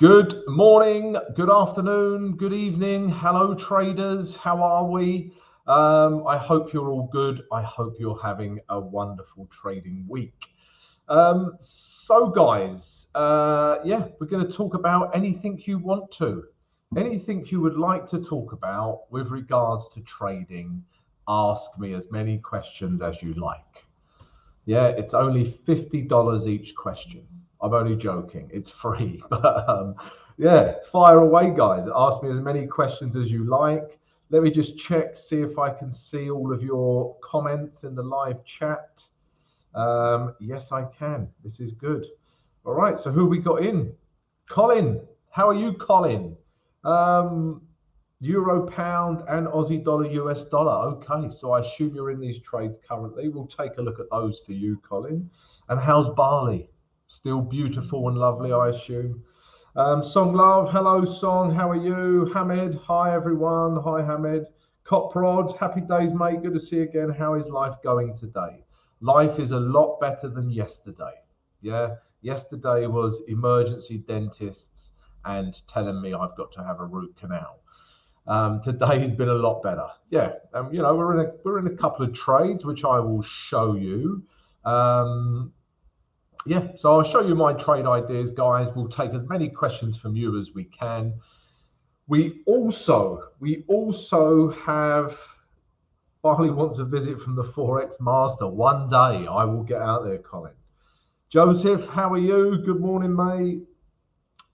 Good morning, good afternoon, good evening. Hello, traders. How are we? I hope you're all good. I hope you're having a wonderful trading week. So, guys, we're going to talk about anything you want to, anything you would like to talk about with regards to trading. Ask me as many questions as you like. Yeah, it's only $50 each question. I'm only joking. It's free. But yeah, fire away, guys. Ask me as many questions as you like. Let me just check, see if I can see all of your comments in the live chat. Yes, I can. This is good. All right, so who we got in? Colin. How are you, Colin? Euro, pound, and Aussie dollar, US dollar. Okay, so I assume you're in these trades currently. We'll take a look at those for you, Colin. And how's Bali? Still beautiful and lovely, I assume. Song Love, hello, Song. How are you? Hamid, hi, everyone. Hi, Hamid. Coprod, happy days, mate. Good to see you again. How is life going today? Life is a lot better than yesterday. Yeah, yesterday was emergency dentists and telling me I've got to have a root canal. Today's been a lot better. Yeah, you know, we're in a couple of trades which I will show you. Yeah, so I'll show you my trade ideas, guys. We'll take as many questions from you as we can. We also have Barley wants a visit from the Forex master. One day I will get out there, Colin. Joseph, how are you? Good morning, mate.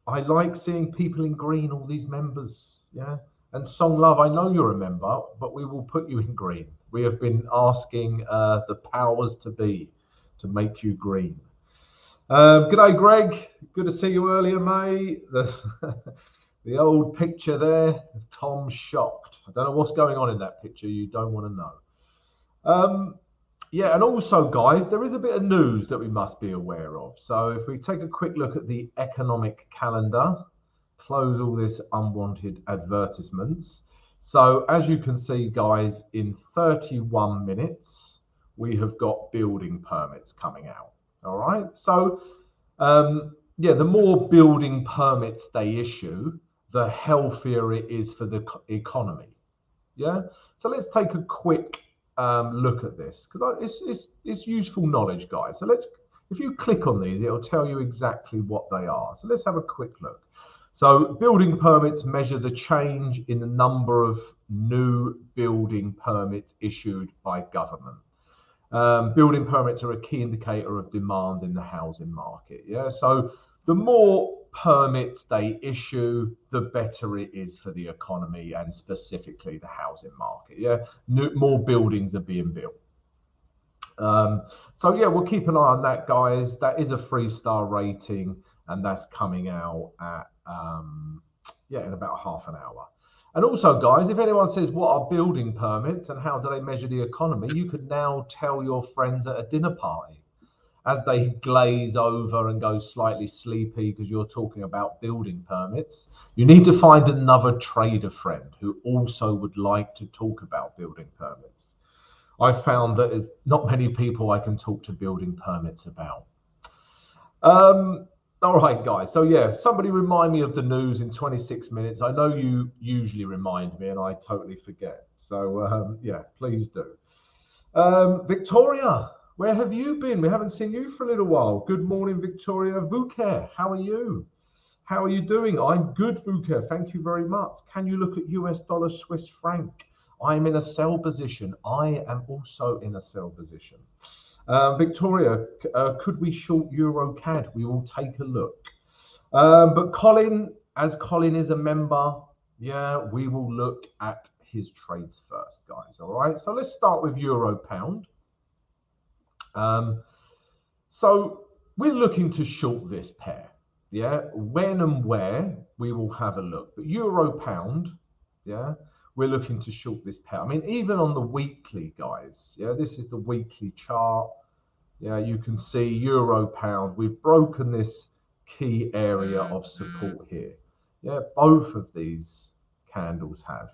I like seeing people in green, all these members. Yeah. And Song Love, I know you're a member, but we will put you in green. We have been asking the powers to be to make you green. G'day, Greg. Good to see you earlier, mate. The old picture there of Tom shocked. I don't know what's going on in that picture. You don't want to know. Yeah, and also, guys, there is a bit of news that we must be aware of. So if we take a quick look at the economic calendar, close all this unwanted advertisements. So as you can see, guys, in 31 minutes, we have got building permits coming out. All right. So, yeah, the more building permits they issue, the healthier it is for the economy. Yeah. So let's take a quick look at this because it's useful knowledge, guys. So if you click on these, it'll tell you exactly what they are. So let's have a quick look. So building permits measure the change in the number of new building permits issued by government. Building permits are a key indicator of demand in the housing market. Yeah, so the more permits they issue, the better it is for the economy and specifically the housing market. Yeah, more buildings are being built. So yeah, we'll keep an eye on that, guys. That is a 3-star rating, and that's coming out at in about half an hour. And also, guys, if anyone says, what are building permits and how do they measure the economy? You can now tell your friends at a dinner party as they glaze over and go slightly sleepy because you're talking about building permits. You need to find another trader friend who also would like to talk about building permits. I found that there's not many people I can talk to building permits about. All right, guys. So yeah, somebody remind me of the news in 26 minutes. I know you usually remind me and I totally forget. So yeah, please do. Victoria, where have you been? We haven't seen you for a little while. Good morning, Victoria. Vuker, how are you? How are you doing? I'm good, Vuker. Thank you very much. Can you look at US dollar, Swiss franc? I'm in a sell position. I am also in a sell position. Victoria, could we short Euro CAD? We will take a look. But Colin, as Colin is a member, yeah, we will look at his trades first, guys. All right. So let's start with Euro pound. So we're looking to short this pair. Yeah. When and where we will have a look. But Euro pound, yeah, we're looking to short this pair. I mean, even on the weekly, guys, yeah, this is the weekly chart. Yeah, you can see Euro pound. We've broken this key area of support here. Yeah, both of these candles have.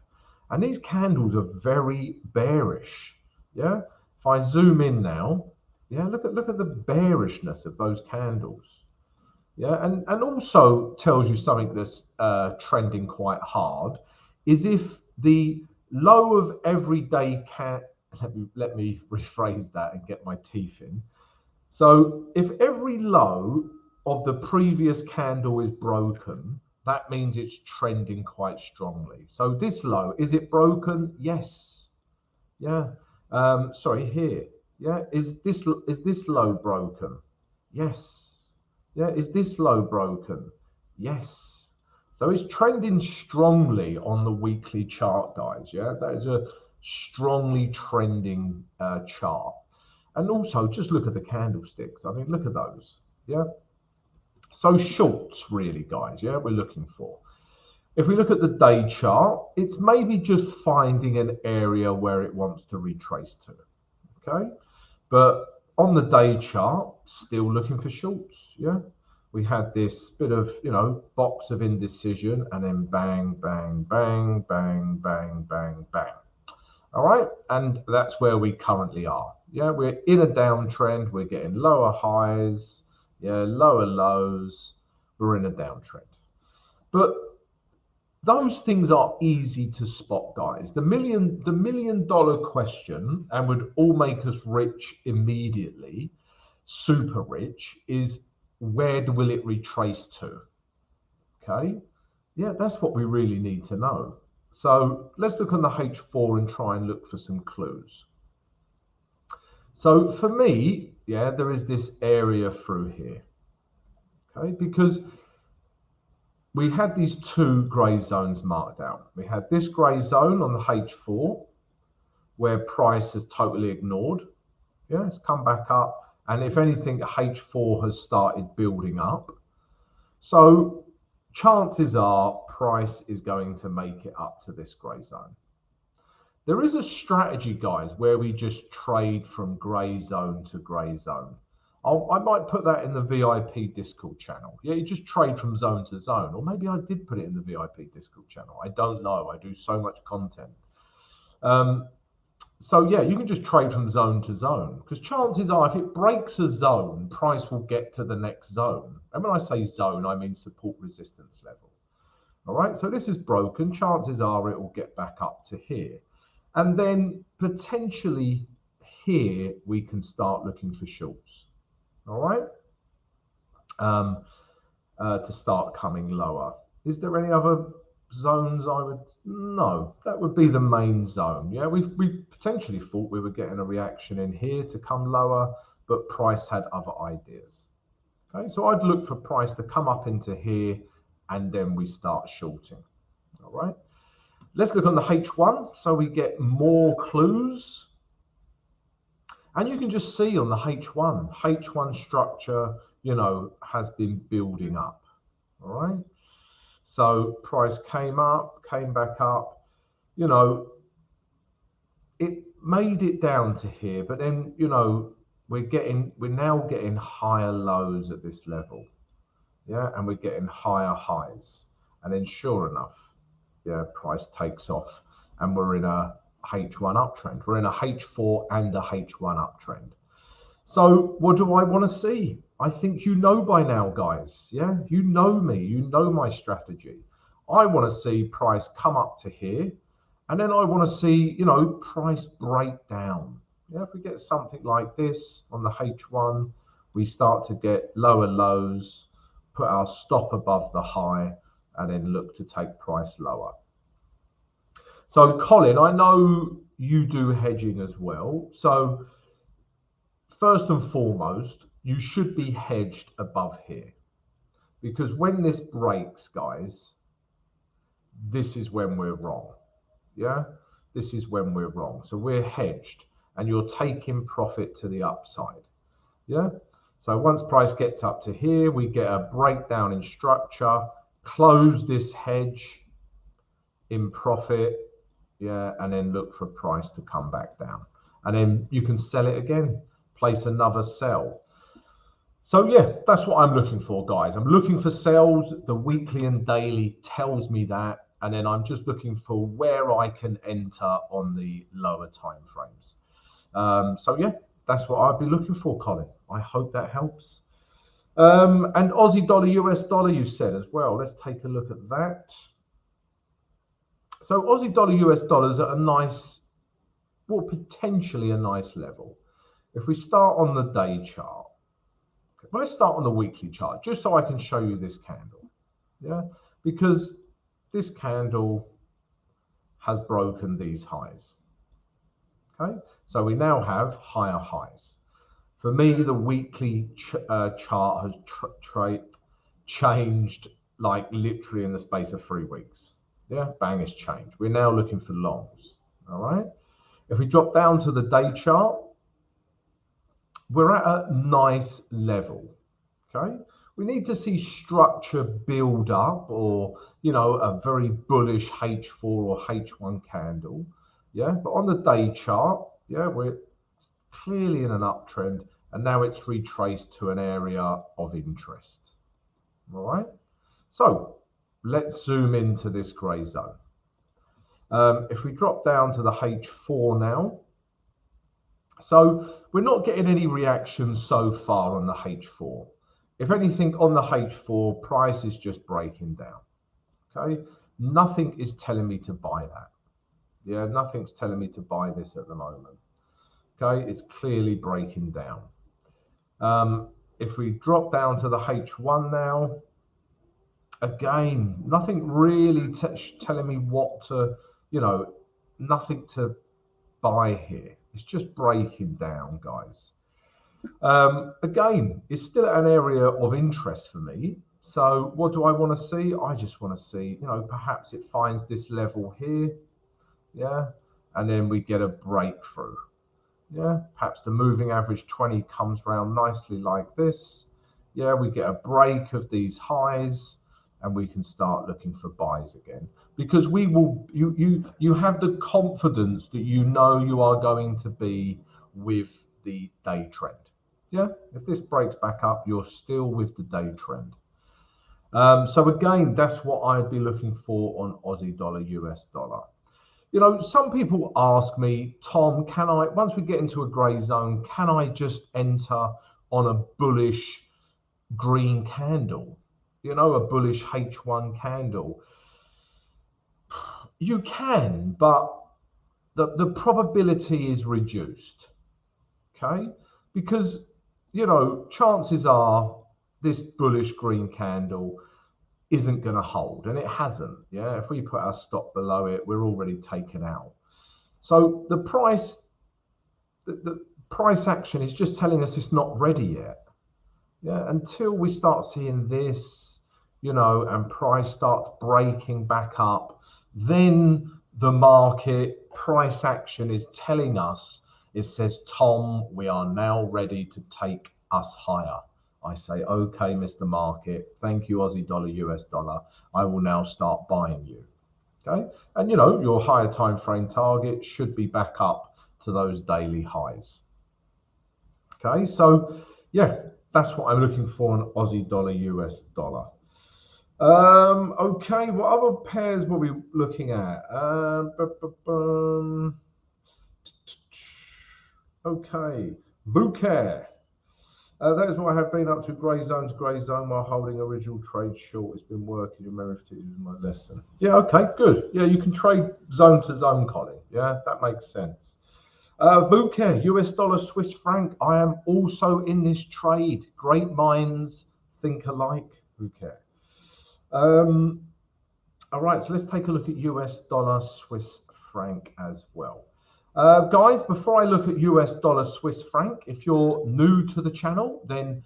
And these candles are very bearish. Yeah, if I zoom in now, yeah, look at the bearishness of those candles. Yeah, and also tells you something that's trending quite hard is if the low of everyday can let me rephrase that and get my teeth in. So if every low of the previous candle is broken, that means it's trending quite strongly. So this low, is it broken? Yes. Yeah. Sorry, here. Yeah. Is this low broken? Yes. Yeah. Is this low broken? Yes. So it's trending strongly on the weekly chart, guys. Yeah. That is a strongly trending chart. And also just look at the candlesticks. I mean, look at those. Yeah. So shorts, really, guys. Yeah, we're looking for. If we look at the day chart, it's maybe just finding an area where it wants to retrace to. Okay. But on the day chart, still looking for shorts. Yeah. We had this bit of, box of indecision and then bang, bang, bang, bang, bang, bang, bang. All right. And that's where we currently are. Yeah. We're in a downtrend. We're getting lower highs. Yeah. Lower lows. We're in a downtrend. But those things are easy to spot, guys. The million dollar question, and would all make us rich immediately, super rich, is where will it retrace to? Okay. Yeah, that's what we really need to know. So let's look on the H4 and try and look for some clues. So for me, yeah, there is this area through here. Okay, because we had these two grey zones marked out. We had this grey zone on the H4 where price has totally ignored. Yeah, it's come back up. And if anything, H4 has started building up. So chances are price is going to make it up to this grey zone. There is a strategy, guys, where we just trade from grey zone to grey zone. I might put that in the VIP Discord channel. Yeah, you just trade from zone to zone. Or maybe I did put it in the VIP Discord channel. I don't know. I do so much content. So yeah, you can just trade from zone to zone because chances are if it breaks a zone, price will get to the next zone. And when I say zone, I mean support resistance level. All right, so this is broken. Chances are it will get back up to here. And then potentially here, we can start looking for shorts. All right, to start coming lower. Is there any other zones no, that would be the main zone. Yeah, we potentially thought we were getting a reaction in here to come lower, but price had other ideas. Okay, so I'd look for price to come up into here and then we start shorting. All right, let's look on the H1 so we get more clues. And you can just see on the H1 structure, has been building up. All right. So price came up, came back up, it made it down to here, but then, we're now getting higher lows at this level. Yeah. And we're getting higher highs. And then sure enough, yeah, price takes off and we're in a H1 uptrend. We're in a H4 and a H1 uptrend. So what do I want to see? I think you know by now, guys. Yeah, you know me. You know my strategy. I want to see price come up to here. And then I want to see, price break down. Yeah, if we get something like this on the H1, we start to get lower lows, put our stop above the high, and then look to take price lower. So Colin, I know you do hedging as well. So first and foremost, you should be hedged above here. Because when this breaks, guys, this is when we're wrong. Yeah, this is when we're wrong. So we're hedged and you're taking profit to the upside. Yeah, so once price gets up to here, we get a breakdown in structure, close this hedge in profit. Yeah, and then look for price to come back down. And then you can sell it again, place another sell. So yeah, that's what I'm looking for, guys. I'm looking for sells. The weekly and daily tells me that. And then I'm just looking for where I can enter on the lower time frames. So yeah, that's what I'd be looking for, Colin. I hope that helps. And Aussie dollar, US dollar, you said as well. Let's take a look at that. So Aussie dollar, US dollars at a nice, well, potentially a nice level. If we start on the day chart, well, let's start on the weekly chart, just so I can show you this candle. Yeah, because this candle has broken these highs. Okay, so we now have higher highs. For me, the weekly chart has changed like literally in the space of 3 weeks. Yeah, bang, it's changed. We're now looking for longs. All right. If we drop down to the day chart, we're at a nice level. Okay. We need to see structure build up, or, you know, a very bullish H4 or H1 candle. Yeah. But on the day chart, yeah, we're clearly in an uptrend, and now it's retraced to an area of interest. All right. So let's zoom into this gray zone. If we drop down to the H4 now, so we're not getting any reaction so far on the H4. If anything, on the H4, price is just breaking down. Okay, nothing is telling me to buy that. Yeah, nothing's telling me to buy this at the moment. Okay, it's clearly breaking down. If we drop down to the H1 now, again, nothing really telling me what to, you know, nothing to buy here. It's just breaking down, guys. Again, it's still an area of interest for me. So what do I want to see? I just want to see, you know, perhaps it finds this level here. Yeah. And then we get a breakthrough. Yeah. Perhaps the moving average 20 comes around nicely like this. Yeah. We get a break of these highs, and we can start looking for buys again, because we will, you have the confidence that you know you are going to be with the day trend. Yeah, if this breaks back up, you're still with the day trend. So again, that's what I'd be looking for on Aussie dollar, US dollar. You know, some people ask me, Tom, can I, once we get into a gray zone, can I just enter on a bullish green candle? You know, a bullish H1 candle. You can, but the probability is reduced. Okay, because, you know, chances are this bullish green candle isn't going to hold, and it hasn't. Yeah, if we put our stop below it, we're already taken out. So the price action is just telling us it's not ready yet. Yeah, until we start seeing this, you know, and price starts breaking back up, then the market price action is telling us, it says, Tom, we are now ready to take us higher. I say, okay, Mr. Market, thank you, Aussie dollar, US dollar. I will now start buying you. Okay. And, you know, your higher time frame target should be back up to those daily highs. Okay. So, yeah, that's what I'm looking for on Aussie dollar, US dollar. Okay, what other pairs were we looking at? Okay, VUCA. That is what I have been up to, grey zone while holding original trade short. It's been working. Remember to use my lesson. Yeah, okay, good. Yeah, you can trade zone to zone, Colin. Yeah, that makes sense. VUCA, US dollar, Swiss franc. I am also in this trade. Great minds think alike. VUCA. All right, so let's take a look at US dollar, Swiss franc as well. Guys, before I look at US dollar, Swiss franc, if you're new to the channel, then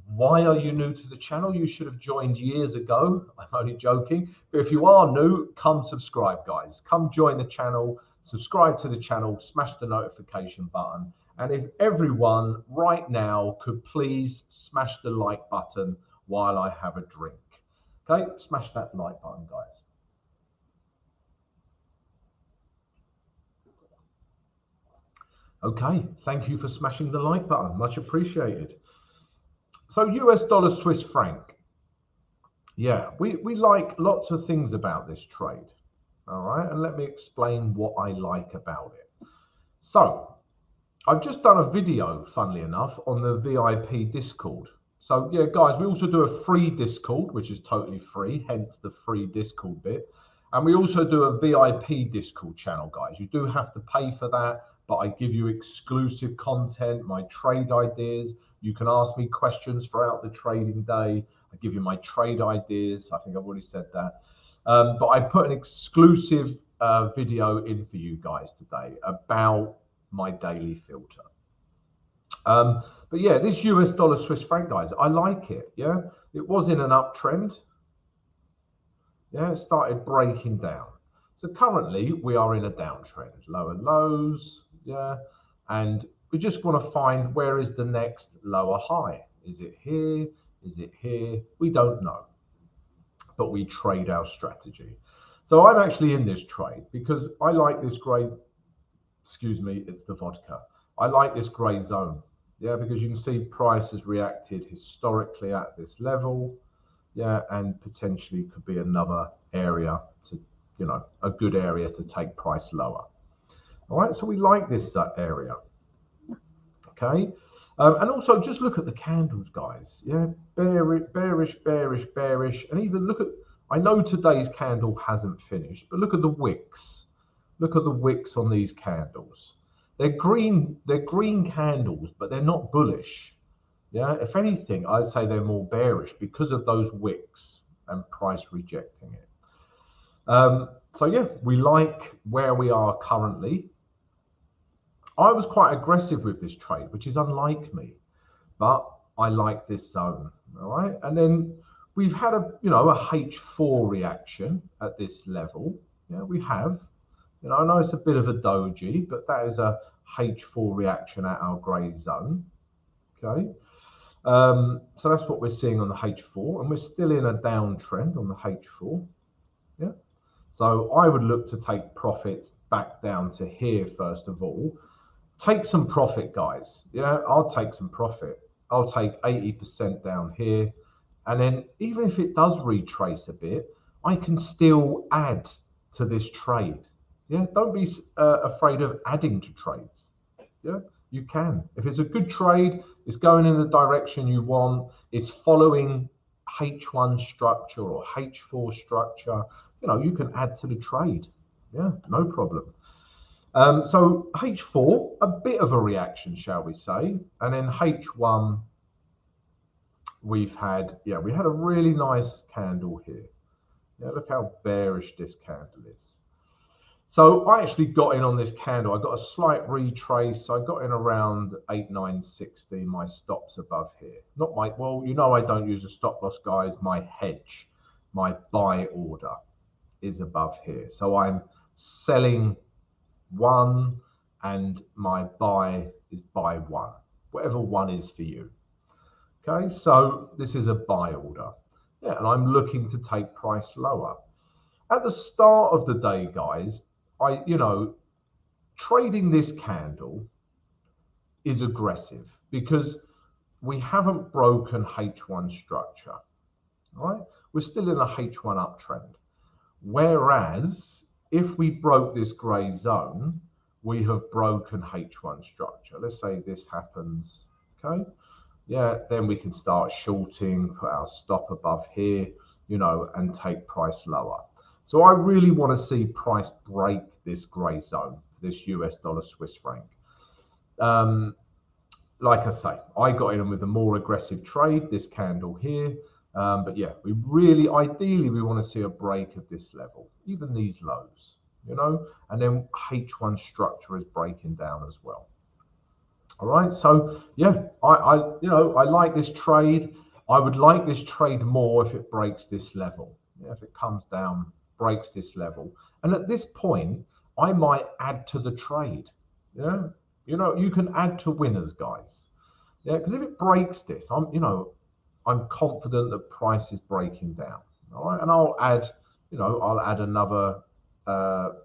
why are you new to the channel? You should have joined years ago. I'm only joking. But if you are new, come subscribe, guys. Come join the channel, subscribe to the channel, smash the notification button. And if everyone right now could please smash the like button while I have a drink. Okay, smash that like button, guys. Okay, thank you for smashing the like button. Much appreciated. So US dollar, Swiss franc. Yeah, we like lots of things about this trade. All right, and let me explain what I like about it. So I've just done a video, funnily enough, on the VIP Discord. So yeah, guys, we also do a free Discord, which is totally free, hence the free Discord bit. And we also do a VIP Discord channel, guys. You do have to pay for that, but I give you exclusive content, my trade ideas. You can ask me questions throughout the trading day. I give you my trade ideas. I think I've already said that. But I put an exclusive video in for you guys today about my daily filter. But yeah, this US dollar Swiss franc, guys, I like it. Yeah, it was in an uptrend. Yeah, it started breaking down. So currently we are in a downtrend, lower lows. Yeah, and we just want to find where is the next lower high. Is it here? Is it here? We don't know, but we trade our strategy. So I'm actually in this trade because I like this gray. Excuse me, it's the vodka. I like this gray zone. Yeah, because you can see price has reacted historically at this level. Yeah, and potentially could be another area to, you know, a good area to take price lower. All right, so we like this area. Okay, and also just look at the candles, guys. Yeah, bearish, bearish, bearish, bearish, and even look at. I know today's candle hasn't finished, but look at the wicks. Look at the wicks on these candles. They're green candles, but they're not bullish. Yeah, if anything, I'd say they're more bearish because of those wicks and price rejecting it. So yeah, we like where we are currently. I was quite aggressive with this trade, which is unlike me, but I like this zone. All right, and then we've had a H4 reaction at this level. Yeah, we have. You know, I know it's a bit of a doji, but that is a H4 reaction at our grey zone. Okay, so that's what we're seeing on the H4, and we're still in a downtrend on the H4. Yeah, so I would look to take profits back down to here first of all. Take some profit, guys. Yeah, I'll take some profit. I'll take 80% down here, and then even if it does retrace a bit, I can still add to this trade. Yeah, don't be afraid of adding to trades. Yeah, you can. If it's a good trade, it's going in the direction you want, it's following H1 structure or H4 structure, you know, you can add to the trade. Yeah, no problem. So H4, a bit of a reaction, shall we say, and then H1, we had a really nice candle here. Yeah, look how bearish this candle is. So I actually got in on this candle. I got a slight retrace. So I got in around 8960. My stop's above here. Not my, well, you know, I don't use a stop loss, guys. My hedge, my buy order is above here. So I'm selling one and my buy is buy one, whatever one is for you. Okay, so this is a buy order. Yeah, and I'm looking to take price lower. At the start of the day, guys, trading this candle is aggressive because we haven't broken H1 structure, right? We're still in a H1 uptrend. Whereas if we broke this gray zone, we have broken H1 structure. Let's say this happens, okay? Yeah, then we can start shorting, put our stop above here, you know, and take price lower. So I really want to see price break this gray zone, this US dollar Swiss franc. Like I say, I got in with a more aggressive trade, this candle here. But yeah, we really, ideally, we want to see a break of this level, even these lows, you know, and then H1 structure is breaking down as well. All right, so yeah, I like this trade. I would like this trade more if it breaks this level. Yeah, if it comes down, breaks this level, and at this point, I might add to the trade. Yeah, you know, you can add to winners, guys. Yeah, because if it breaks this, I'm confident that price is breaking down. All right, and I'll add another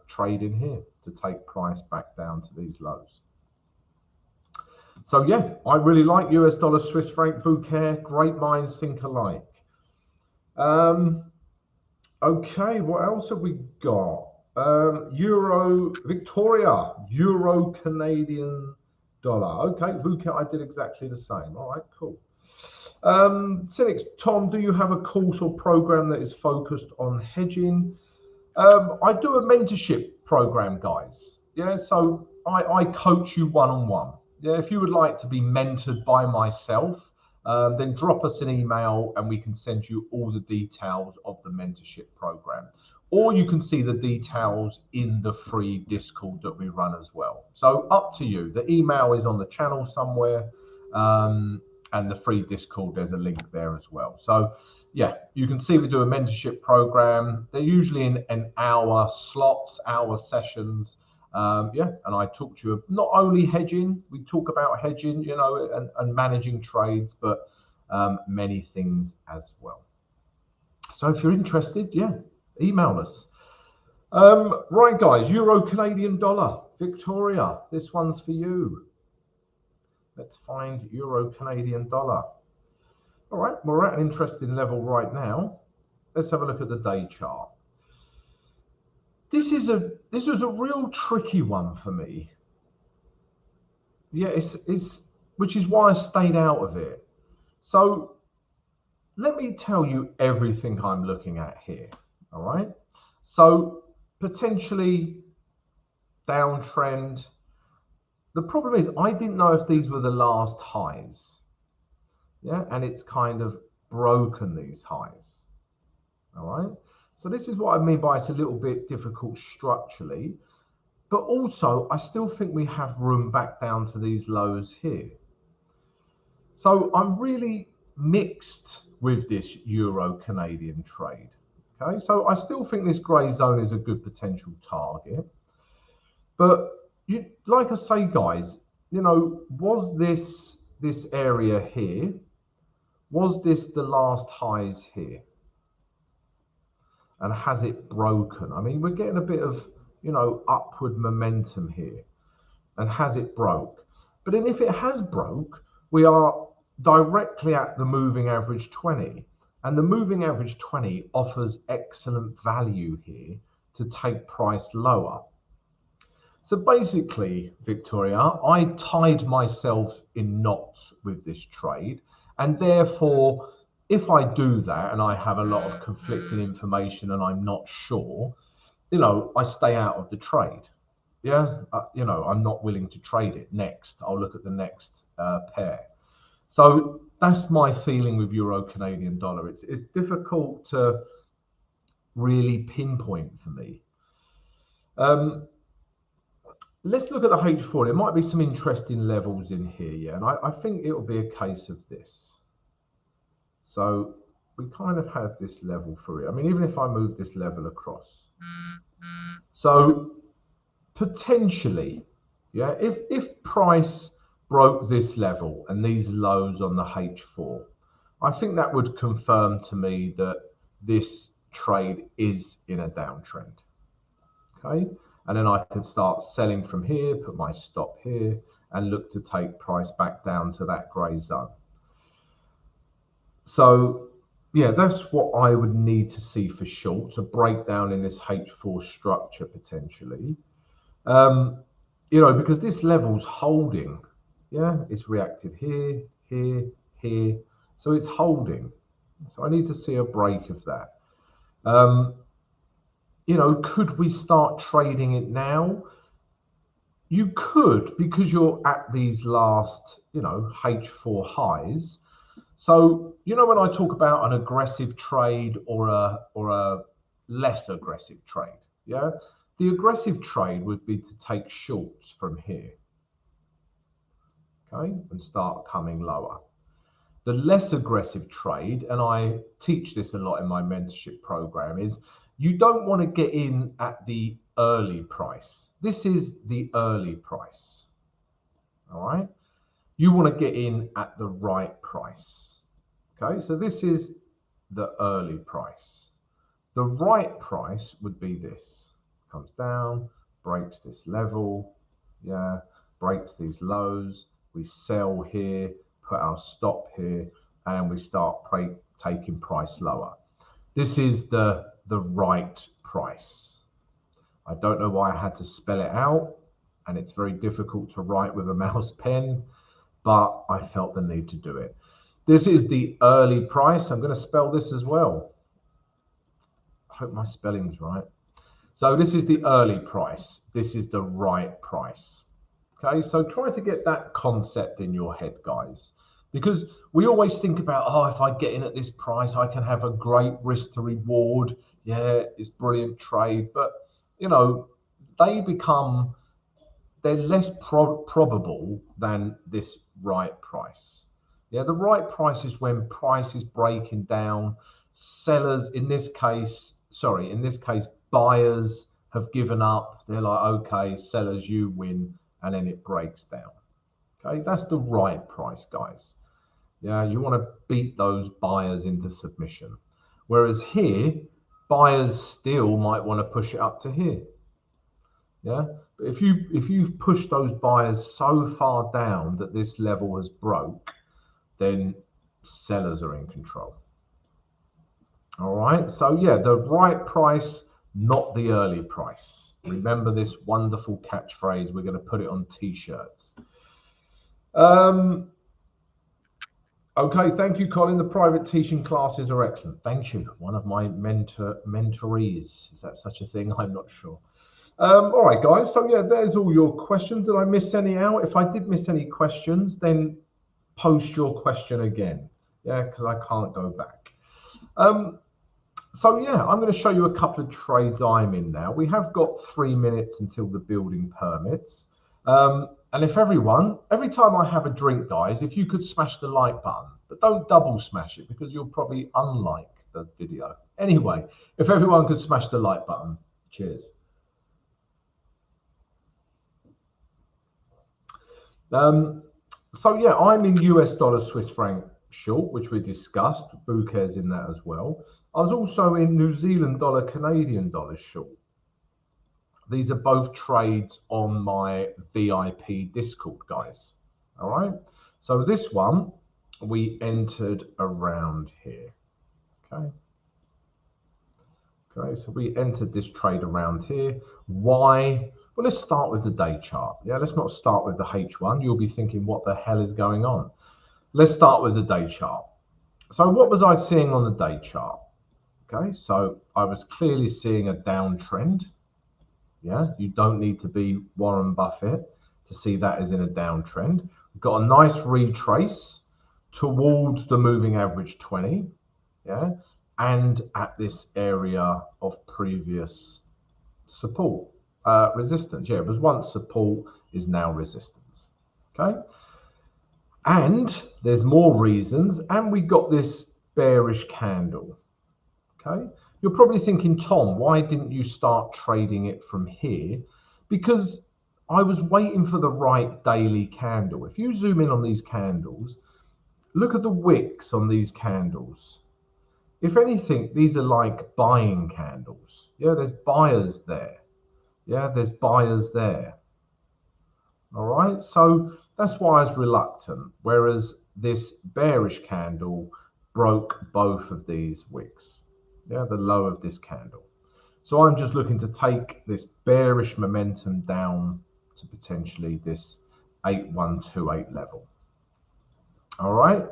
trade in here to take price back down to these lows. So yeah, I really like US dollar Swiss franc VUCA. Great minds think alike. Okay, what else have we got? Euro Victoria, Euro Canadian dollar. Okay, VUCA, I did exactly the same. All right, cool. Cynics, Tom, do you have a course or program that is focused on hedging? I do a mentorship program, guys. Yeah, so I coach you one-on-one. Yeah, if you would like to be mentored by myself, then drop us an email and we can send you all the details of the mentorship program. Or you can see the details in the free Discord that we run as well. So up to you. The email is on the channel somewhere. And the free Discord, there's a link there as well. So yeah, you can see we do a mentorship program. They're usually in an hour slots, hour sessions. Yeah, and I talk to you not only hedging, we talk about hedging, you know, and managing trades, but many things as well. So if you're interested, yeah, email us. Right, guys, Euro Canadian dollar, Victoria, this one's for you. Let's find Euro Canadian dollar. All right, we're at an interesting level right now. Let's have a look at the day chart. This was a real tricky one for me. Yeah, which is why I stayed out of it. So let me tell you everything I'm looking at here. All right. So potentially downtrend. The problem is I didn't know if these were the last highs. Yeah, and it's kind of broken these highs. All right. So this is what I mean by it's a little bit difficult structurally, but also I still think we have room back down to these lows here. So I'm really mixed with this Euro Canadian trade. Okay, so I still think this grey zone is a good potential target. But like I say, guys, you know, was this area here? Was this the last highs here? And has it broken? I mean, we're getting a bit of, you know, upward momentum here. And has it broke? But then if it has broke, we are directly at the moving average 20. And the moving average 20 offers excellent value here to take price lower. So basically, Victoria, I tied myself in knots with this trade. And therefore, if I do that and I have a lot of conflicting information and I'm not sure, you know, I stay out of the trade. Yeah, you know, I'm not willing to trade it. Next, I'll look at the next pair. So that's my feeling with Euro Canadian dollar. It's difficult to really pinpoint for me. Let's look at the H4. There might be some interesting levels in here, yeah, and I think it'll be a case of this. So we kind of have this level for it. I mean, even if I move this level across. So potentially, yeah, if price broke this level and these lows on the H4, I think that would confirm to me that this trade is in a downtrend. Okay, and then I could start selling from here, put my stop here, and look to take price back down to that grey zone. So yeah, that's what I would need to see for short, a breakdown in this H4 structure potentially. You know, because this level's holding. Yeah, it's reacted here, here, here. So it's holding. So I need to see a break of that. You know, could we start trading it now? You could, because you're at these last, you know, H4 highs. So, you know, when I talk about an aggressive trade or a less aggressive trade, yeah, the aggressive trade would be to take shorts from here, okay, and start coming lower. The less aggressive trade, and I teach this a lot in my mentorship program, is you don't want to get in at the early price. This is the early price, all right? You want to get in at the right price, okay? So this is the early price. The right price would be this. Comes down, breaks this level, yeah, breaks these lows. We sell here, put our stop here, and we start taking price lower. This is the right price. I don't know why I had to spell it out, and it's very difficult to write with a mouse pen, but I felt the need to do it. This is the early price. I'm going to spell this as well. I hope my spelling's right. So this is the early price. This is the right price. Okay, so try to get that concept in your head, guys, because we always think about, oh, if I get in at this price, I can have a great risk to reward. Yeah, it's brilliant trade, but you know, they're less probable than this right price. Yeah, the right price is when price is breaking down. Sellers, in this case, buyers have given up. They're like, okay, sellers, you win, and then it breaks down. Okay, that's the right price, guys. Yeah, you want to beat those buyers into submission. Whereas here, buyers still might want to push it up to here. Yeah, but if you've pushed those buyers so far down that this level has broke, then sellers are in control. All right, so yeah, the right price, not the early price. Remember this wonderful catchphrase. We're going to put it on t-shirts. Okay, thank you, Colin. The private teaching classes are excellent. Thank you. One of my mentorees. Is that such a thing? I'm not sure. All right, guys. So yeah, there's all your questions. Did I miss any out? If I did miss any questions, then post your question again. Yeah, because I can't go back. So yeah, I'm going to show you a couple of trades I'm in now. We have got 3 minutes until the building permits. And if every time I have a drink, guys, if you could smash the like button, but don't double smash it because you'll probably unlike the video. Anyway, if everyone could smash the like button, cheers. So yeah, I'm in US dollar Swiss franc short, which we discussed. Bouquet's in that as well. I was also in New Zealand dollar Canadian dollar short. These are both trades on my VIP Discord, guys. All right. So this one we entered around here. Okay. Okay. So we entered this trade around here. Why? Well, let's start with the day chart. Yeah. Let's not start with the H1. You'll be thinking, what the hell is going on? Let's start with the day chart. So what was I seeing on the day chart? Okay. So I was clearly seeing a downtrend. Yeah, you don't need to be Warren Buffett to see that is in a downtrend. We've got a nice retrace towards the moving average 20, yeah, and at this area of previous support, resistance. Yeah, it was once support, is now resistance. Okay, and there's more reasons, and we got this bearish candle. Okay. You're probably thinking, Tom, why didn't you start trading it from here? Because I was waiting for the right daily candle. If you zoom in on these candles, look at the wicks on these candles. If anything, these are like buying candles. Yeah, there's buyers there. Yeah, there's buyers there. All right, so that's why I was reluctant. Whereas this bearish candle broke both of these wicks. Yeah, the low of this candle. So I'm just looking to take this bearish momentum down to potentially this 8128 level. All right.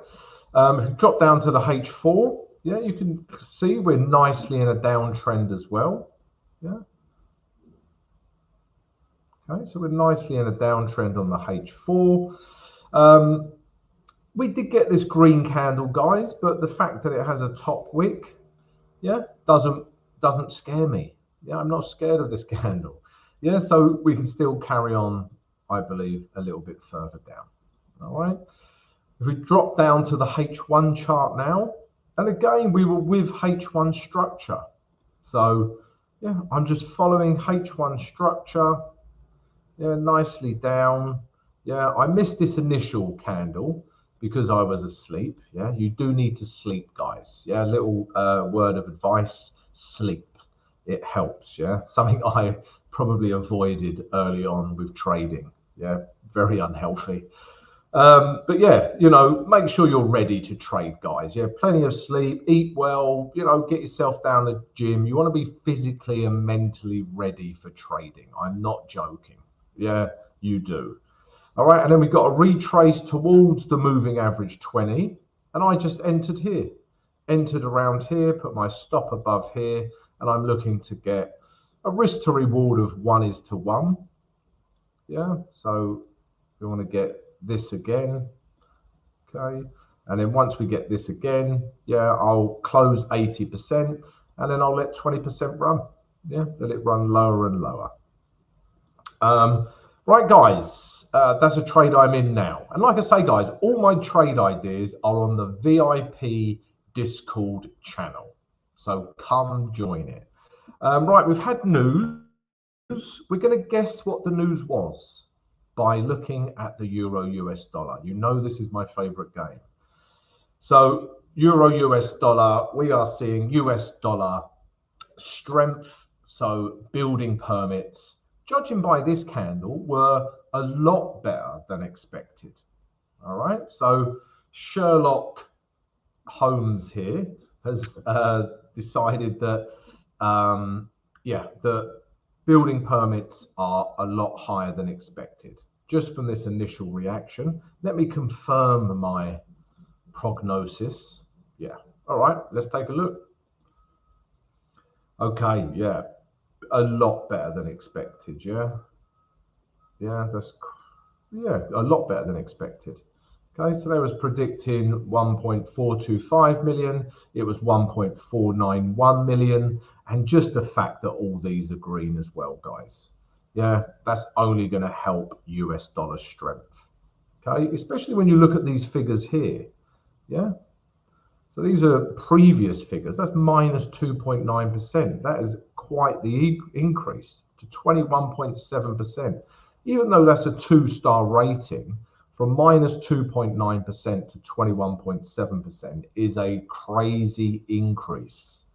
If you drop down to the H4, yeah, you can see we're nicely in a downtrend as well. Yeah. Okay, so we're nicely in a downtrend on the H4. We did get this green candle, guys, but the fact that it has a top wick, yeah, doesn't scare me. Yeah, I'm not scared of this candle. Yeah, so we can still carry on, I believe, a little bit further down. All right. If we drop down to the H1 chart now, and again, we were with H1 structure. So yeah, I'm just following H1 structure. Yeah, nicely down. Yeah, I missed this initial candle because I was asleep. Yeah, you do need to sleep, guys. Yeah, little word of advice, sleep. It helps. Yeah, something I probably avoided early on with trading. Yeah, very unhealthy. But yeah, you know, make sure you're ready to trade, guys. Yeah, plenty of sleep, eat well, you know, get yourself down the gym. You want to be physically and mentally ready for trading. I'm not joking. Yeah, you do. All right, and then we've got a retrace towards the moving average 20. And I just entered here, entered around here, put my stop above here, and I'm looking to get a risk to reward of 1:1. Yeah, so we want to get this again. Okay, and then once we get this again, yeah, I'll close 80% and then I'll let 20% run. Yeah, let it run lower and lower. Right, guys, that's a trade I'm in now. And like I say, guys, all my trade ideas are on the VIP Discord channel. So come join it. Right, we've had news. We're going to guess what the news was by looking at the euro US dollar. You know this is my favorite game. So euro US dollar, we are seeing US dollar strength, so building permits, judging by this candle, were a lot better than expected. All right, so Sherlock Holmes here has decided that, yeah, the building permits are a lot higher than expected. Just from this initial reaction, let me confirm my prognosis. Yeah, all right, let's take a look. Okay, yeah, a lot better than expected. Yeah, a lot better than expected. Okay, so they was predicting 1.425 million. It was 1.491 million, and just the fact that all these are green as well, guys. Yeah, that's only going to help US dollar strength. Okay, especially when you look at these figures here. Yeah. So these are previous figures. That's minus 2.9%. That is quite the increase to 21.7%. Even though that's a 2-star rating, from minus 2.9% to 21.7% is a crazy increase.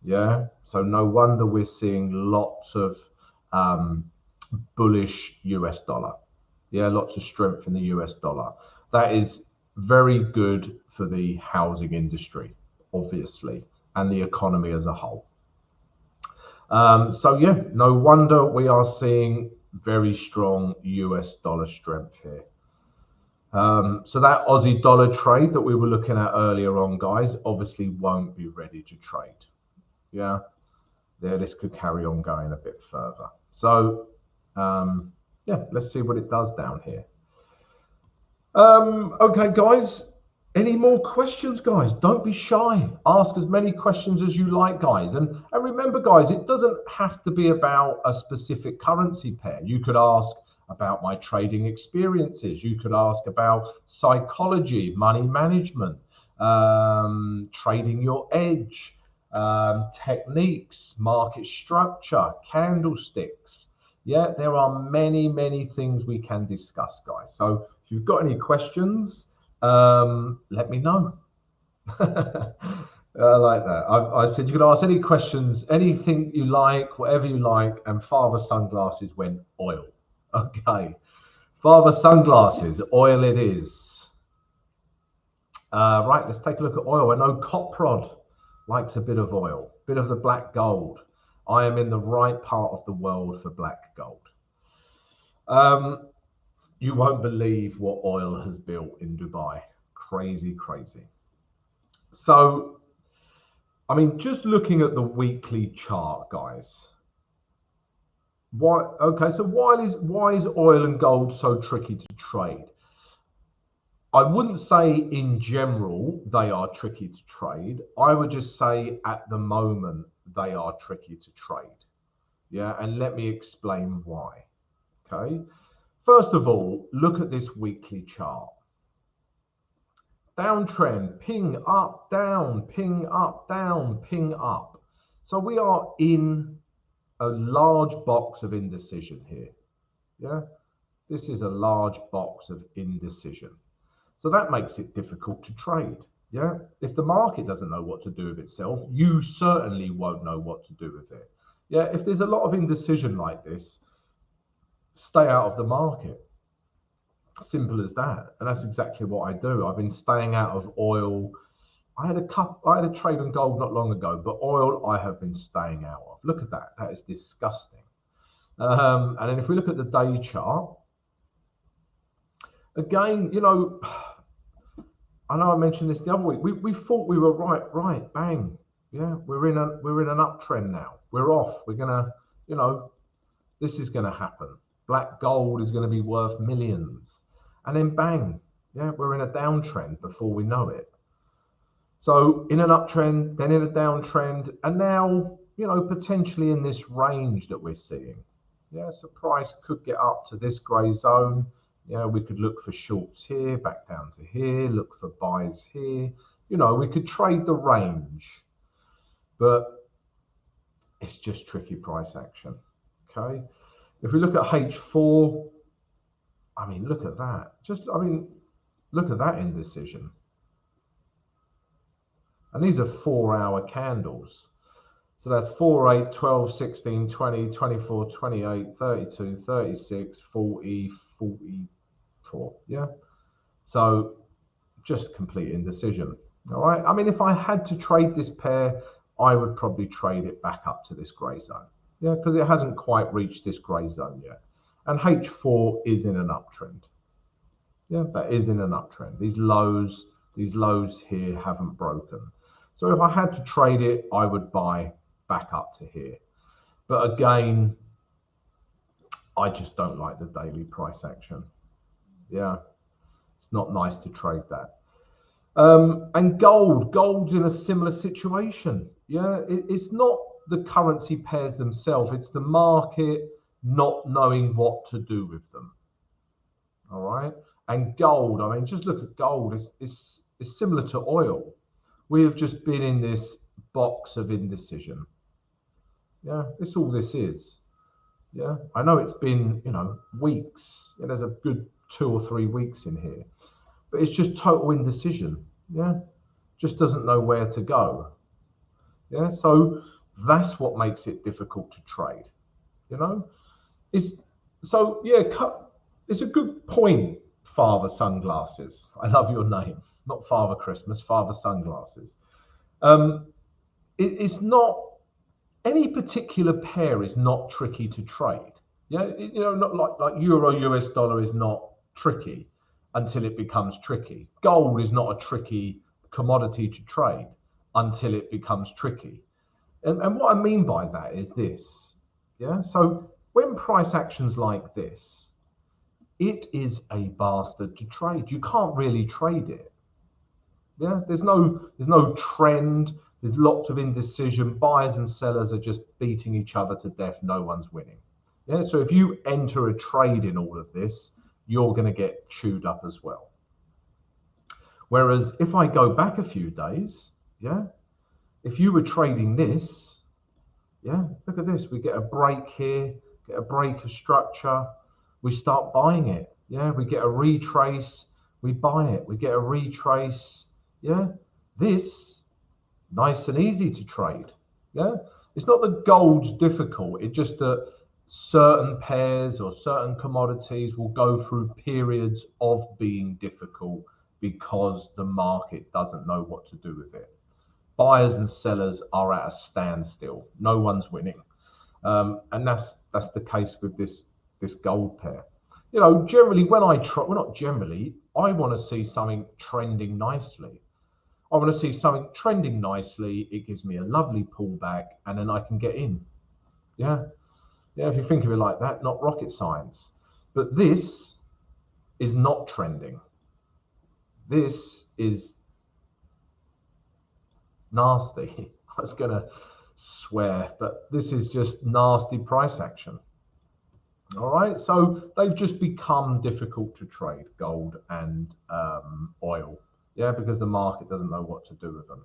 Yeah. So no wonder we're seeing lots of bullish US dollar. Yeah, lots of strength in the US dollar. That is very good for the housing industry, obviously, and the economy as a whole. So yeah, no wonder we are seeing very strong US dollar strength here. So that Aussie dollar trade that we were looking at earlier on, guys, obviously won't be ready to trade. Yeah, there, this could carry on going a bit further. So yeah, let's see what it does down here. Okay, guys, any more questions, guys? Don't be shy. Ask as many questions as you like, guys. And remember, guys, it doesn't have to be about a specific currency pair. You could ask about my trading experiences. You could ask about psychology, money management, trading your edge, techniques, market structure, candlesticks. Yeah, there are many, many things we can discuss, guys. So if you've got any questions, let me know. I like that. I said you could ask any questions, anything you like, whatever you like, and Father Sunglasses went oil. Okay. Father Sunglasses, oil it is. Right, let's take a look at oil. I know Coprod likes a bit of oil, bit of the black gold. I am in the right part of the world for black gold. You won't believe what oil has built in Dubai. Crazy, crazy. So, I mean, just looking at the weekly chart, guys. Okay, so why is oil and gold so tricky to trade? I wouldn't say in general they are tricky to trade. I would just say at the moment they are tricky to trade. Yeah, and let me explain why. Okay, first of all, look at this weekly chart. Downtrend, ping up, down, ping up, down, ping up. So we are in a large box of indecision here. Yeah, this is a large box of indecision. So that makes it difficult to trade. Yeah, if the market doesn't know what to do with itself, you certainly won't know what to do with it. Yeah, if there's a lot of indecision like this, stay out of the market. Simple as that. And that's exactly what I do. I've been staying out of oil. I had a trade on gold not long ago, but oil I have been staying out of. Look at that. That is disgusting. And then if we look at the day chart, again, you know, I know I mentioned this the other week. We thought we were right, bang. Yeah, we're in an uptrend now. We're off. We're gonna, you know, this is gonna happen. Black gold is gonna be worth millions. And then bang, yeah, we're in a downtrend before we know it. So in an uptrend, then in a downtrend, and now, you know, potentially in this range that we're seeing. Yeah, so price could get up to this grey zone. Yeah, we could look for shorts here, back down to here, look for buys here. You know, we could trade the range, but it's just tricky price action. Okay. If we look at H4, I mean, look at that. Look at that indecision. And these are 4-hour candles. So that's 4, 8, 12, 16, 20, 24, 28, 32, 36, 40, 44. Yeah. So just complete indecision. All right. I mean, if I had to trade this pair, I would probably trade it back up to this grey zone. Yeah, because it hasn't quite reached this grey zone yet. And H4 is in an uptrend. Yeah, that is in an uptrend. These lows here haven't broken. So if I had to trade it, I would buy back up to here. But again, I just don't like the daily price action. Yeah, it's not nice to trade that. And gold's in a similar situation. Yeah, it's not the currency pairs themselves, it's the market not knowing what to do with them. All right. And gold, I mean, just look at gold. It's similar to oil. We have just been in this box of indecision. Yeah, that's all this is. Yeah, I know it's been, you know, weeks. Yeah, there's a good 2 or 3 weeks in here, but it's just total indecision. Yeah, just doesn't know where to go. Yeah, so that's what makes it difficult to trade. You know, it's so yeah. It's a good point, Father Sunglasses. I love your name, not Father Christmas, Father Sunglasses. It's not any particular pair is not tricky to trade. Yeah, you know, not like euro US dollar is not tricky until it becomes tricky. Gold is not a tricky commodity to trade until it becomes tricky. And what I mean by that is this. Yeah, so when price actions like this, it is a bastard to trade. You can't really trade it. Yeah, there's no trend. There's lots of indecision. Buyers and sellers are just beating each other to death. No one's winning. Yeah, so if you enter a trade in all of this, you're going to get chewed up as well. Whereas if I go back a few days, yeah, if you were trading this, yeah, look at this. We get a break here, get a break of structure. We start buying it. Yeah, we get a retrace, we buy it. We get a retrace. Yeah, this nice and easy to trade. Yeah, it's not that gold's difficult. It's just that certain pairs or certain commodities will go through periods of being difficult because the market doesn't know what to do with it. Buyers and sellers are at a standstill. No one's winning, and that's the case with this gold pair. You know, generally when I try, well, not generally, I want to see something trending nicely. I want to see something trending nicely. It gives me a lovely pullback, and then I can get in. Yeah, yeah. If you think of it like that, not rocket science. But this is not trending. This is nasty. I was going to swear, but this is just nasty price action. All right, so they've just become difficult to trade, gold and oil. Yeah, because the market doesn't know what to do with them.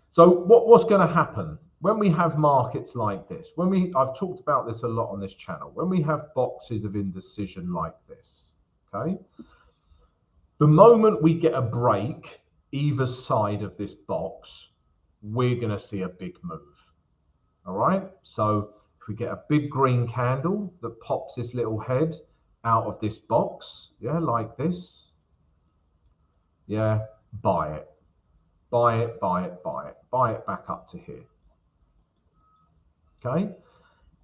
So what's going to happen when we have markets like this? I've talked about this a lot on this channel. When we have boxes of indecision like this, okay, the moment we get a break either side of this box, we're going to see a big move. All right, so if we get a big green candle that pops this little head out of this box, yeah, like this, yeah, buy it, buy it, buy it, buy it, buy it back up to here. Okay,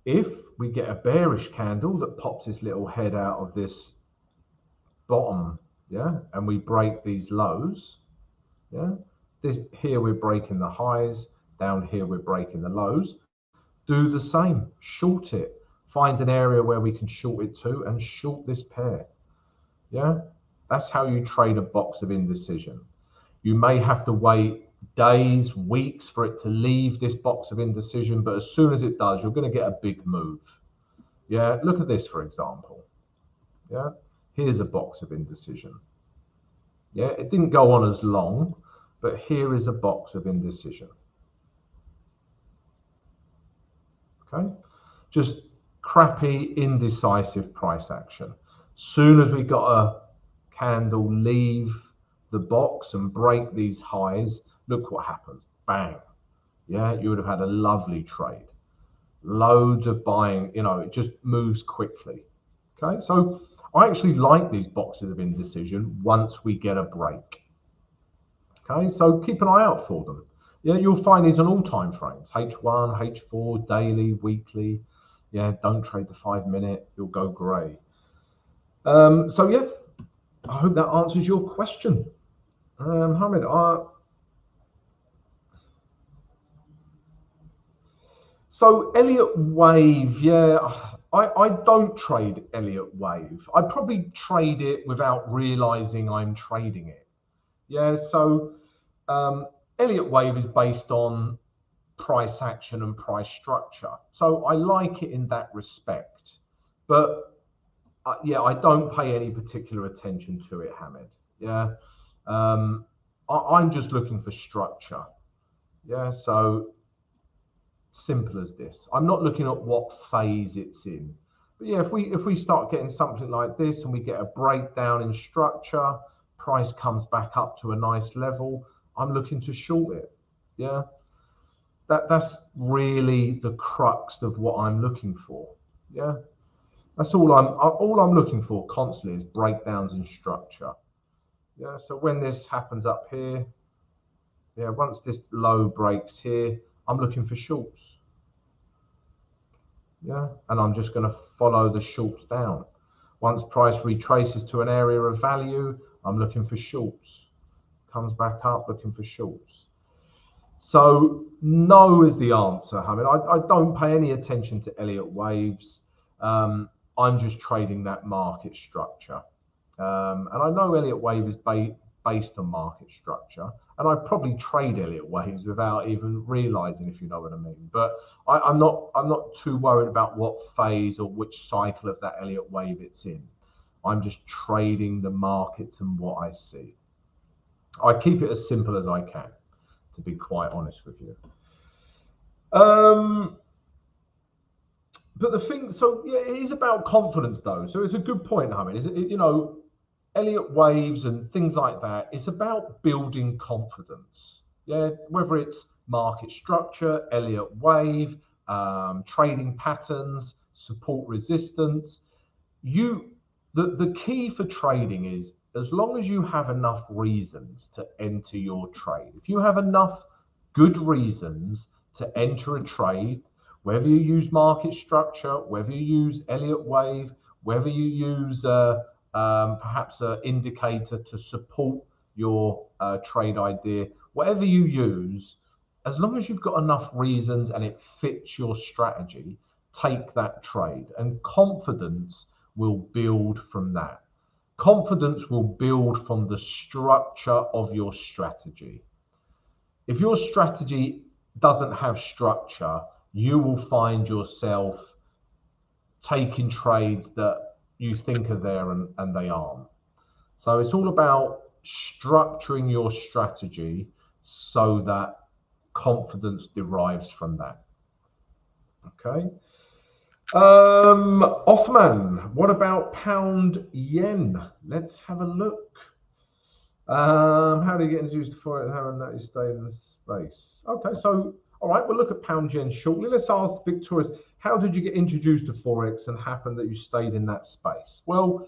if we get a bearish candle that pops this little head out of this bottom, yeah, and we break these lows, Yeah, this here we're breaking the highs, down here we're breaking the lows. Do the same, short it. Find an area where we can short it to and short this pair. Yeah, that's how you trade a box of indecision. You may have to wait days, weeks for it to leave this box of indecision, but as soon as it does, you're going to get a big move. Yeah, look at this, for example. Yeah, here's a box of indecision. Yeah, it didn't go on as long, but here is a box of indecision. Okay, just crappy, indecisive price action. Soon as we got a candle leave the box and break these highs, look what happens. Bang. Yeah, you would have had a lovely trade. Loads of buying, you know, it just moves quickly. Okay, so I actually like these boxes of indecision once we get a break. Okay, so keep an eye out for them. Yeah, you'll find these on all time frames, H1, H4, daily, weekly. Yeah, don't trade the 5 minute, you'll go grey. So yeah, I hope that answers your question. Hamid, so Elliott Wave, yeah, I don't trade Elliott Wave. I probably trade it without realizing I'm trading it. Yeah, so Elliott Wave is based on price action and price structure. So I like it in that respect. But yeah, I don't pay any particular attention to it, Hamid. Yeah, I'm just looking for structure. Yeah, so simple as this. I'm not looking at what phase it's in. But yeah, if we start getting something like this and we get a breakdown in structure, price comes back up to a nice level, I'm looking to short it. Yeah. That's really the crux of what I'm looking for. Yeah. That's all I'm looking for constantly is breakdowns in structure. Yeah. So when this happens up here, yeah, once this low breaks here, I'm looking for shorts. Yeah, and I'm just going to follow the shorts down. Once price retraces to an area of value, I'm looking for shorts. Comes back up, looking for shorts. So no is the answer, Hamid. I don't pay any attention to Elliott Waves. I'm just trading that market structure. And I know Elliott Wave is based on market structure, and I probably trade Elliott Waves without even realizing, if you know what I mean. But I'm not too worried about what phase or which cycle of that Elliott Wave it's in. I'm just trading the markets and what I see. I keep it as simple as I can, to be quite honest with you. But the thing, so yeah, it is about confidence though. So it's a good point, Hamid. Is it, you know, Elliott Waves and things like that, it's about building confidence. Yeah, whether it's market structure, Elliott Wave, trading patterns, support resistance. The key for trading is as long as you have enough reasons to enter your trade. If you have enough good reasons to enter a trade, whether you use market structure, whether you use Elliott Wave, whether you use perhaps an indicator to support your trade idea, whatever you use, as long as you've got enough reasons and it fits your strategy, take that trade. And confidence will build from that. Confidence will build from the structure of your strategy. If your strategy doesn't have structure, you will find yourself taking trades that you think are there and they aren't. So it's all about structuring your strategy so that confidence derives from that. Okay. Othman, what about pound yen? Let's have a look. How do you get introduced to Forex? How that you stay in the space? Okay, so all right, we'll look at pound yen shortly. Let's ask Victoria's, how did you get introduced to Forex and happen that you stayed in that space? Well,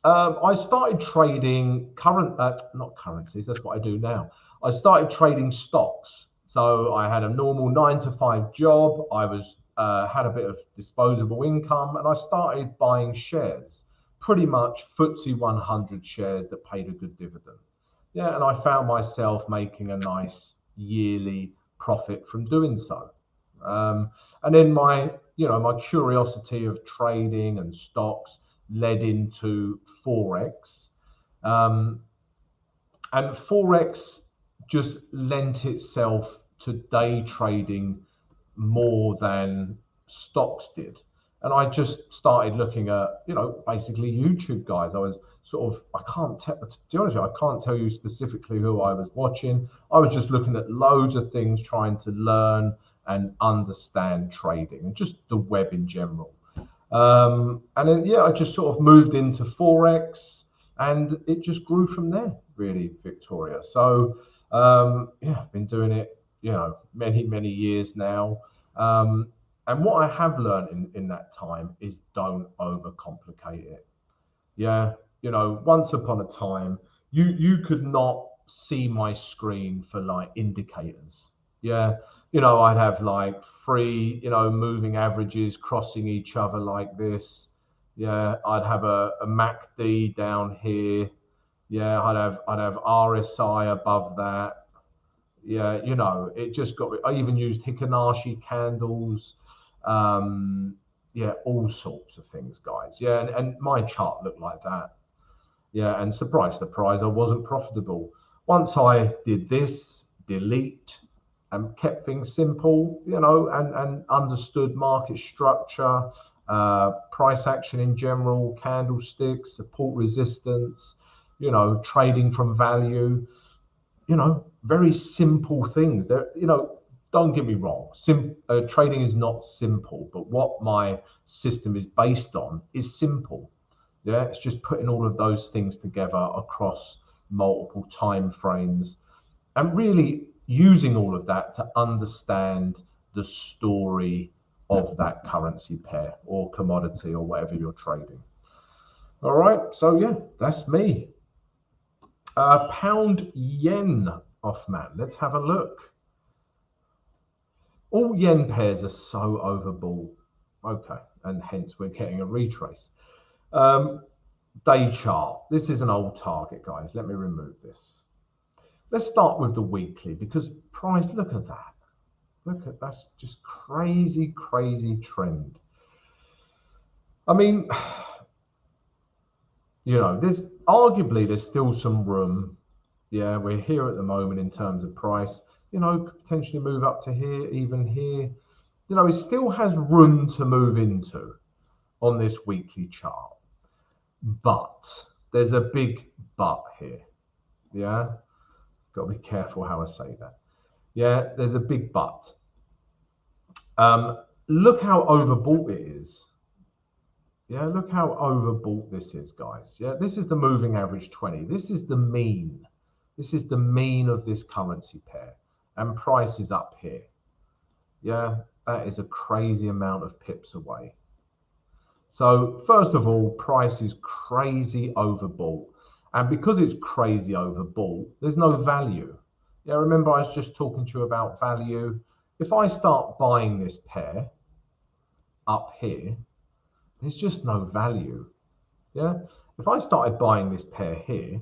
I started trading not currencies, that's what I do now. I started trading stocks. So I had a normal 9-to-5 job. I was had a bit of disposable income, and I started buying shares, pretty much FTSE 100 shares that paid a good dividend. Yeah, and I found myself making a nice yearly profit from doing so. And then my curiosity of trading and stocks led into Forex. Um, and Forex just lent itself to day trading more than stocks did. And I just started looking at, basically YouTube guys. I was sort of, I can't tell, to be honest with you, I can't tell you specifically who I was watching. I was just looking at loads of things, trying to learn and understand trading and just the web in general. And then, I just sort of moved into Forex and it just grew from there, really, Victoria. So, I've been doing it, many, many years now. And what I have learned in that time is don't overcomplicate it. Yeah, once upon a time, you could not see my screen for like indicators. Yeah, I'd have like three, moving averages crossing each other like this. Yeah, I'd have a MACD down here. Yeah, I'd have RSI above that. Yeah, it just got. I even used Hikinashi candles. Yeah, all sorts of things, guys. Yeah, and my chart looked like that. Yeah, and surprise, surprise, I wasn't profitable. Once I did this, delete, and kept things simple, and understood market structure, price action in general, candlesticks, support resistance, trading from value, very simple things. Don't get me wrong, trading is not simple, but what my system is based on is simple. Yeah, it's just putting all of those things together across multiple time frames and really using all of that to understand the story of that currency pair or commodity or whatever you're trading. All right, so yeah, that's me. Pound yen off man. Let's have a look. All yen pairs are so overbought. Okay, and hence we're getting a retrace. Day chart. This is an old target, guys. Let me remove this. Let's start with the weekly because price, look at that. That's just crazy, crazy trend. I mean, there's still some room. Yeah, we're here at the moment in terms of price, could potentially move up to here, even here. It still has room to move into on this weekly chart. But there's a big but here. Yeah, got to be careful how I say that. Yeah, there's a big but. Look how overbought it is. Yeah, look how overbought this is, guys. Yeah, this is the moving average 20. This is the mean. This is the mean of this currency pair. And price is up here. Yeah, that is a crazy amount of pips away. So first of all, price is crazy overbought. And because it's crazy overbought, there's no value. Yeah, remember I was just talking to you about value. If I start buying this pair up here, there's just no value. Yeah, if I started buying this pair here,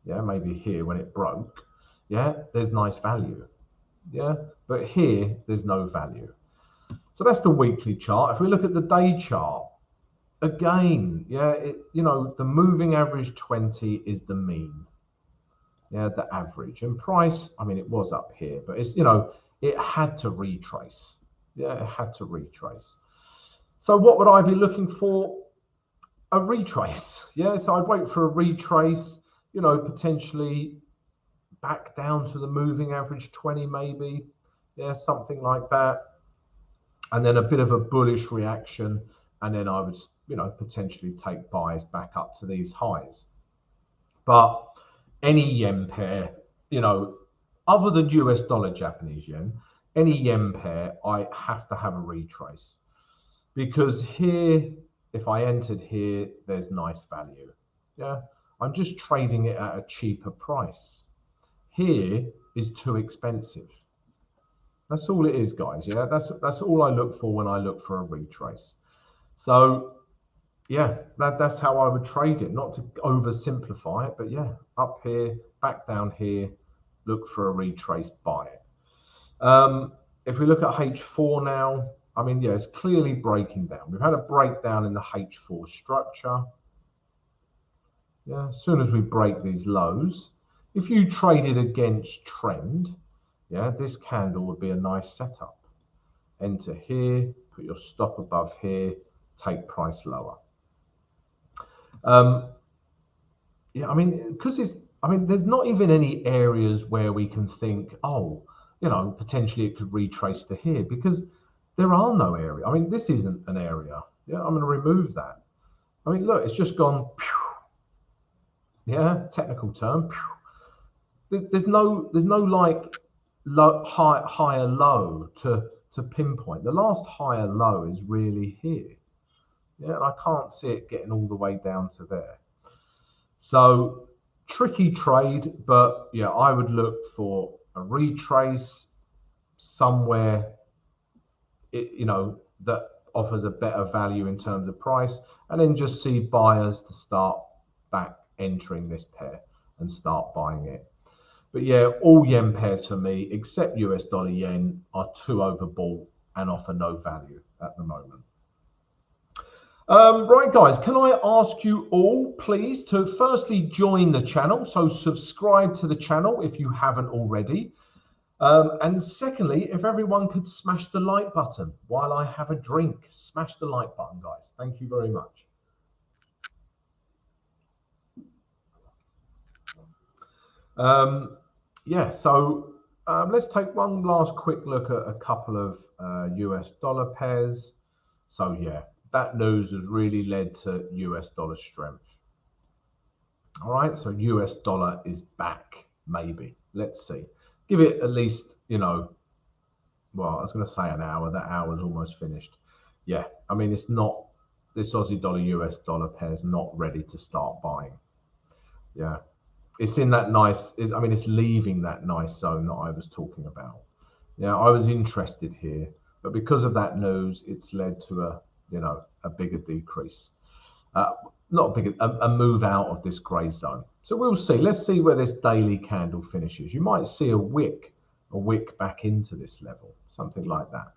yeah, maybe here when it broke, yeah, there's nice value. Yeah, but here there's no value. So that's the weekly chart. If we look at the day chart, again, yeah, the moving average 20 is the mean. Yeah, the average. And price, I mean, it was up here, but it's, it had to retrace. Yeah, it had to retrace. So what would I be looking for? A retrace. Yeah, so I'd wait for a retrace, potentially back down to the moving average 20 maybe. Yeah, something like that. And then a bit of a bullish reaction. And then I would, potentially take buys back up to these highs. But any yen pair, other than US dollar, Japanese yen, any yen pair, I have to have a retrace. Because here, if I entered here, there's nice value. Yeah, I'm just trading it at a cheaper price. Here is too expensive. That's all it is, guys. Yeah, that's all I look for when I look for a retrace. So yeah, that's how I would trade it, not to oversimplify it, but yeah, up here, back down here, look for a retrace, buy it. If we look at H4 now, I mean, yeah, it's clearly breaking down. We've had a breakdown in the H4 structure. Yeah, as soon as we break these lows, if you traded against trend, yeah, this candle would be a nice setup. Enter here, put your stop above here, take price lower. Yeah, I mean, because there's not even any areas where we can think, oh, you know, potentially it could retrace to here, because there are no area. I mean, this isn't an area. Yeah, I'm going to remove that. I mean, look, it's just gone. Yeah, technical term. There's no like higher low to pinpoint. The last higher low is really here. Yeah, and I can't see it getting all the way down to there. So tricky trade, but yeah, I would look for a retrace somewhere, you know, that offers a better value in terms of price, and then just see buyers to start back entering this pair and start buying it. But yeah, all yen pairs for me, except US dollar yen, are too overbought and offer no value at the moment. Right, guys, can I ask you all, please, to firstly join the channel? So subscribe to the channel if you haven't already. And secondly, if everyone could smash the like button while I have a drink. Smash the like button, guys. Thank you very much. Yeah, so let's take one last quick look at a couple of US dollar pairs. So yeah, that news has really led to US dollar strength. All right, so US dollar is back, maybe. Let's see. Give it at least, you know, well, I was going to say an hour. That hour's almost finished. Yeah, I mean, it's not, this Aussie dollar, US dollar pair is not ready to start buying. Yeah, it's in that nice, I mean, it's leaving that nice zone that I was talking about. Yeah, I was interested here, but because of that news, it's led to a, you know, a bigger decrease. Not big, a move out of this grey zone. So we'll see. Let's see where this daily candle finishes. You might see a wick back into this level, something like that.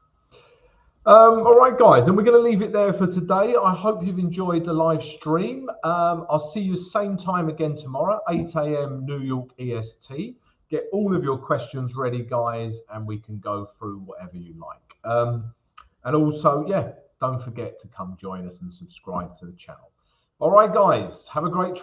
All right, guys, and we're going to leave it there for today. I hope you've enjoyed the live stream. I'll see you same time again tomorrow, 8 a.m. New York EST. Get all of your questions ready, guys, and we can go through whatever you like. And also, yeah, don't forget to come join us and subscribe to the channel. All right, guys, have a great